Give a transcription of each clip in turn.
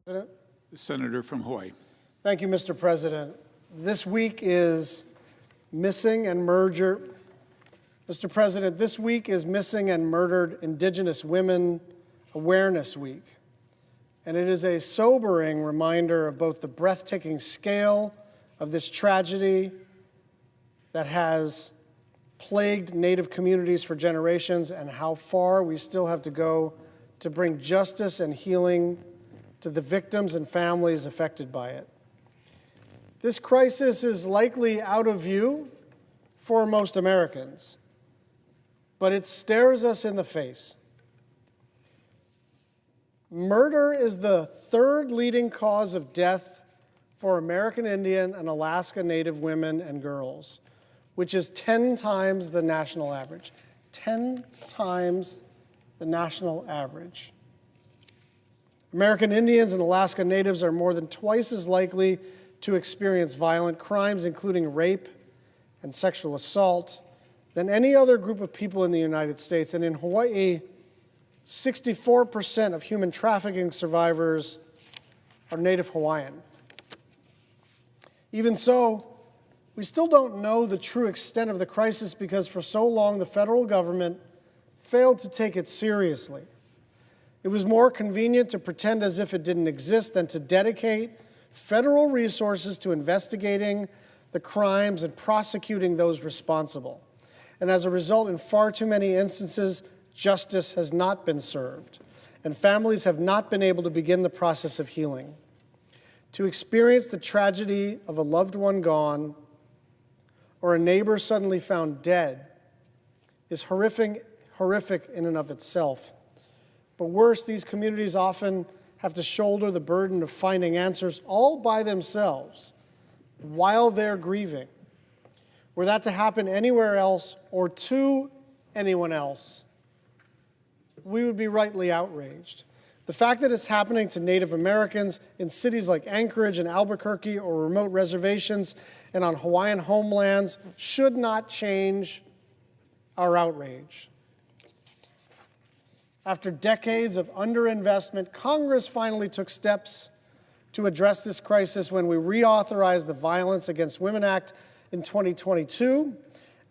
President. The senator from Hawaii. Thank you, Mr. President. This week is Missing and Murdered. Mr. President, this week is Missing and Murdered Indigenous Women Awareness Week. And it is a sobering reminder of both the breathtaking scale of this tragedy that has plagued Native communities for generations and how far we still have to go to bring justice and healing to the victims and families affected by it. This crisis is likely out of view for most Americans, but it stares us in the face. Murder is the third leading cause of death for American Indian and Alaska Native women and girls, which is 10 times the national average. 10 times the national average. American Indians and Alaska Natives are more than twice as likely to experience violent crimes, including rape and sexual assault, than any other group of people in the United States. And in Hawaii, 64% of human trafficking survivors are Native Hawaiian. Even so, we still don't know the true extent of the crisis because for so long the federal government failed to take it seriously. It was more convenient to pretend as if it didn't exist than to dedicate federal resources to investigating the crimes and prosecuting those responsible. And as a result, in far too many instances, justice has not been served, and families have not been able to begin the process of healing. To experience the tragedy of a loved one gone or a neighbor suddenly found dead is horrific in and of itself. But worse, these communities often have to shoulder the burden of finding answers all by themselves while they're grieving. Were that to happen anywhere else or to anyone else, we would be rightly outraged. The fact that it's happening to Native Americans in cities like Anchorage and Albuquerque or remote reservations and on Hawaiian homelands should not change our outrage. After decades of underinvestment, Congress finally took steps to address this crisis when we reauthorized the Violence Against Women Act in 2022.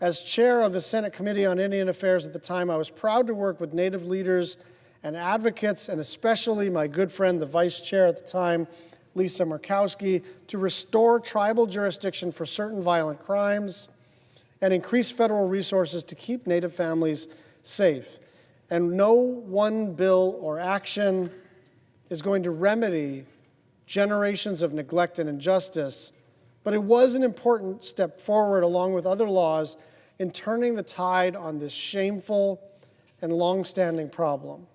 As chair of the Senate Committee on Indian Affairs at the time, I was proud to work with Native leaders and advocates, and especially my good friend, the vice chair at the time, Lisa Murkowski, to restore tribal jurisdiction for certain violent crimes and increase federal resources to keep Native families safe. And no one bill or action is going to remedy generations of neglect and injustice, but it was an important step forward along with other laws in turning the tide on this shameful and long-standing problem.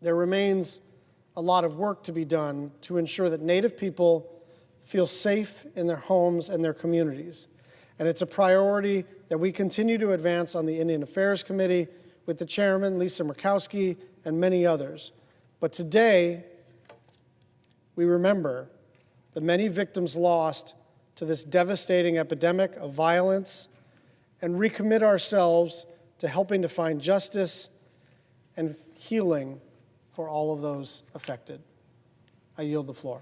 There remains a lot of work to be done to ensure that Native people feel safe in their homes and their communities. And it's a priority that we continue to advance on the Indian Affairs Committee with the chairman, Lisa Murkowski, and many others. But today, we remember the many victims lost to this devastating epidemic of violence and recommit ourselves to helping to find justice and healing for all of those affected. I yield the floor.